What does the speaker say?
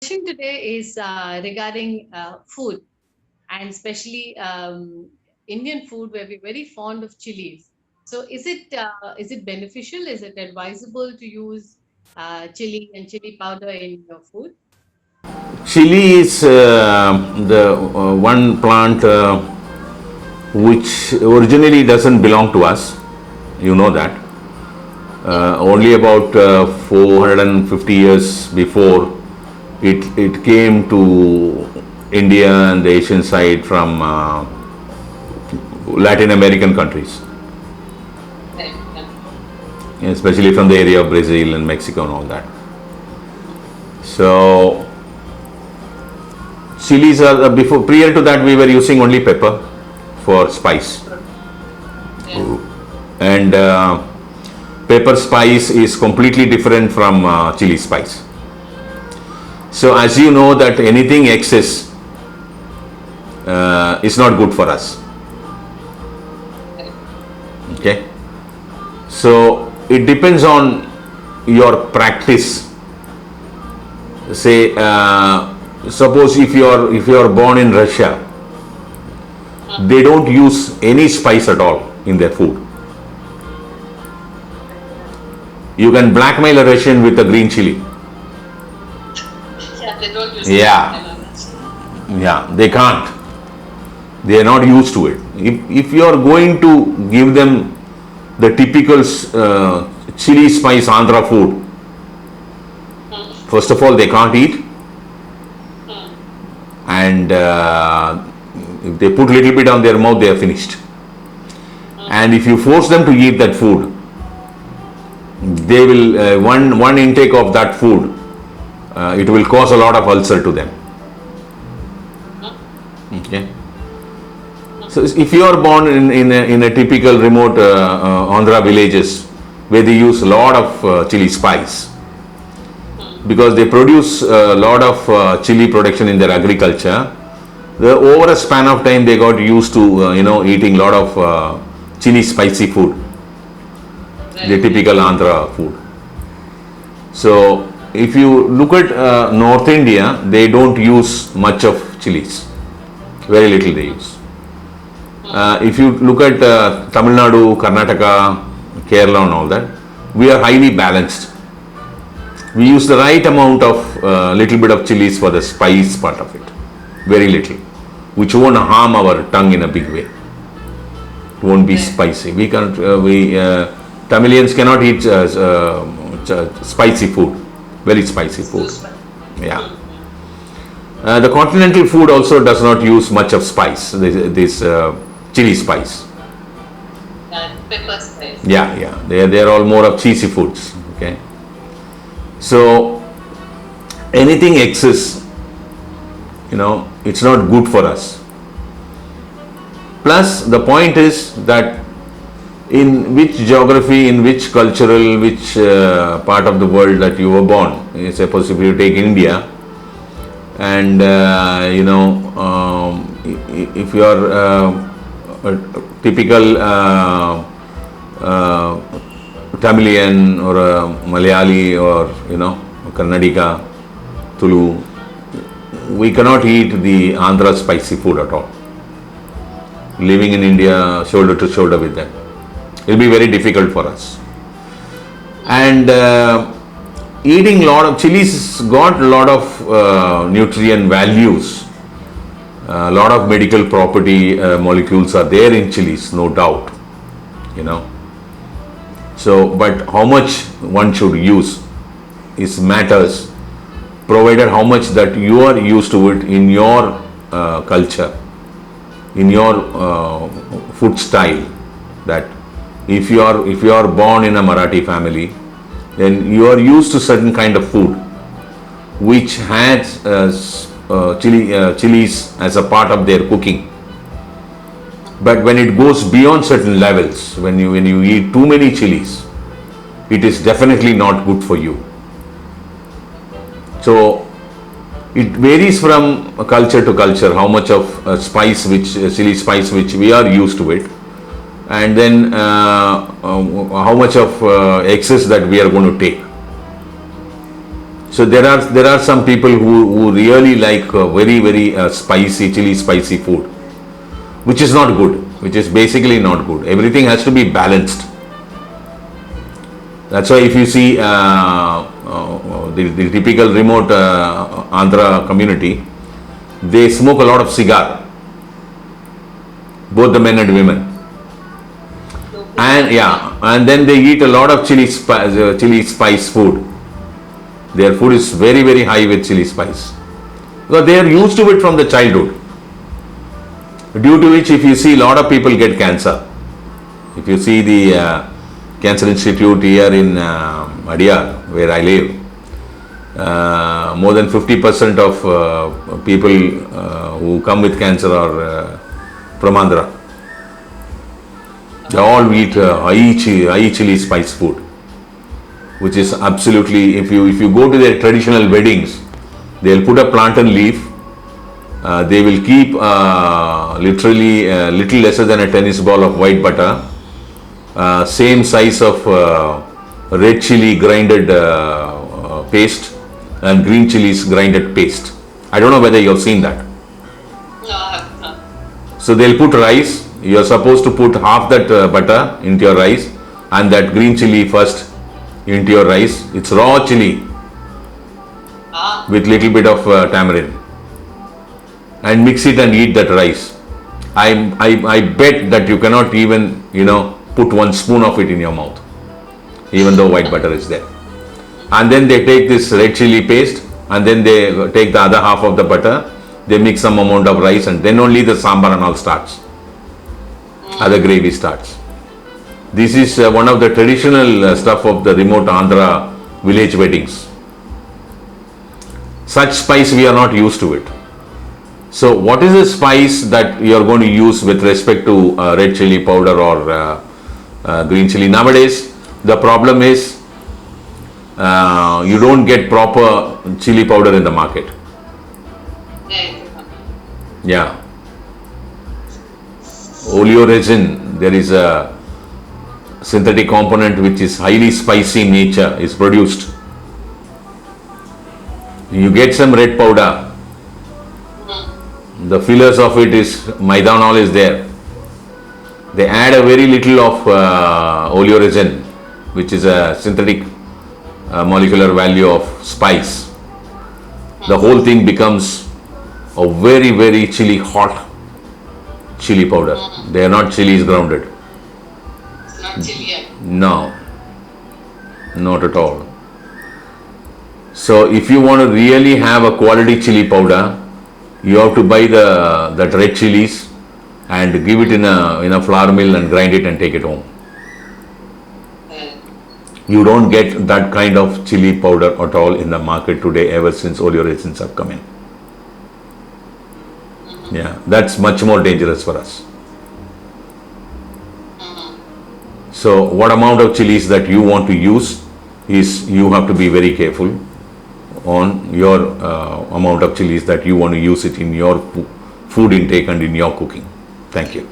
Question today is regarding food, and especially Indian food, where we're very fond of chilies. So, is it beneficial? Is it advisable to use chili and chili powder in your food? Chili is the one plant which originally doesn't belong to us. You know that. Only about 450 years before it came to India and the Asian side from Latin American countries, Right. Yeah. especially from the area of Brazil and Mexico and all that. So chilies are before prior to that we were using only pepper for spice, Yeah. and pepper spice is completely different from chili spice. So as you know that anything excess is not good for us. Right. Okay, so it depends on your practice. Say suppose if you are born in Russia, they don't use any spice at all in their food. You can blackmail a Russian with a green chili. Yeah, they don't use it. I Yeah, know that. yeah, they can't. They are not used to it. If you are going to give them the typical chili spice Andhra food, first of all, they can't eat, and if they put little bit on their mouth, they are finished. And if you force them to eat that food, they will one intake of that food, it will cause a lot of ulcer to them. Okay. So if you are born in a typical remote Andhra villages where they use a lot of chili spice, because they produce a lot of chili production in their agriculture, over a span of time they got used to eating a lot of chili spicy food, the Right. typical Andhra food. So if you look at North India, they don't use much of chilies, very little they use. If you look at Tamil Nadu, Karnataka, Kerala and all that, we are highly balanced. We use the right amount of little bit of chilies for the spice part of it, very little, which won't harm our tongue in a big way. It won't be Right. spicy. We can't. We Tamilians cannot eat spicy food, very spicy It's too food. spicy. Yeah. The continental food also does not use much of spice. This chili spice. Pepper spice. Yeah, yeah. They are all more of cheesy foods. Okay. So anything excess, it's not good for us. Plus, the point is that in which geography, in which cultural, which part of the world that you were born. Suppose if you take India, and if you are a typical Tamilian or a Malayali or Kannadika, Tulu, we cannot eat the Andhra spicy food at all. Living in India shoulder to shoulder with them, it will be very difficult for us. And eating lot of chilies got a lot of nutrient values. A lot of medical property molecules are there in chilies, no doubt. So, but how much one should use is matters, provided how much that you are used to it in your culture, in your food style. That if you are born in a Marathi family, then you are used to certain kind of food which has chilies as a part of their cooking. But when it goes beyond certain levels, when you eat too many chilies, it is definitely not good for you. So it varies from culture to culture how much of spice, which chili spice which we are used to it, and then how much of excess that we are going to take. So there are some people who really like very spicy, chili spicy food, which is not good, which is basically not good. Everything has to be balanced. That's why if you see the typical remote Andhra community, they smoke a lot of cigar, both the men and women. And yeah, and then they eat a lot of chili spice food. Their food is very high with chili spice, because they are used to it from the childhood. Due to which, if you see, a lot of people get cancer. If you see the Cancer Institute here in Adyar, where I live, more than 50% of people who come with cancer are from Andhra. They all eat high chili spice food, which is absolutely, if you go to their traditional weddings, they'll put a plantain leaf. They will keep literally little lesser than a tennis ball of white butter, same size of red chili grinded paste, and green chilies grinded paste. I don't know whether you have seen that. No, I have not. So they'll put rice. You are supposed to put half that butter into your rice, and that green chili first into your rice. It's raw chili with little bit of tamarind, and mix it and eat that rice. I bet that you cannot even put 1 spoon of it in your mouth, even though white butter is there. And then they take this red chili paste, and then they take the other half of the butter, they mix some amount of rice, and then only the sambar and all starts. Other gravy starts. This is one of the traditional stuff of the remote Andhra village weddings. Such spice we are not used to it. So what is the spice that you are going to use with respect to red chili powder or green chili? Nowadays the problem is you don't get proper chili powder in the market. Yeah. Oleoresin, there is a synthetic component which is highly spicy in nature, is produced. You get some red powder, the fillers of it is maidanol is there. They add a very little of oleoresin, which is a synthetic molecular value of spice. The whole thing becomes a very chilly, hot chili powder. They are not chilies grounded. It's not chili. No, not at all. So if you want to really have a quality chili powder, you have to buy that red chilies and give it in a flour mill and grind it and take it home. You don't get that kind of chili powder at all in the market today, ever since oleoresins have come in. Yeah, that's much more dangerous for us. So what amount of chilies that you want to use is, you have to be very careful on your amount of chilies that you want to use it in your food intake and in your cooking. Thank you.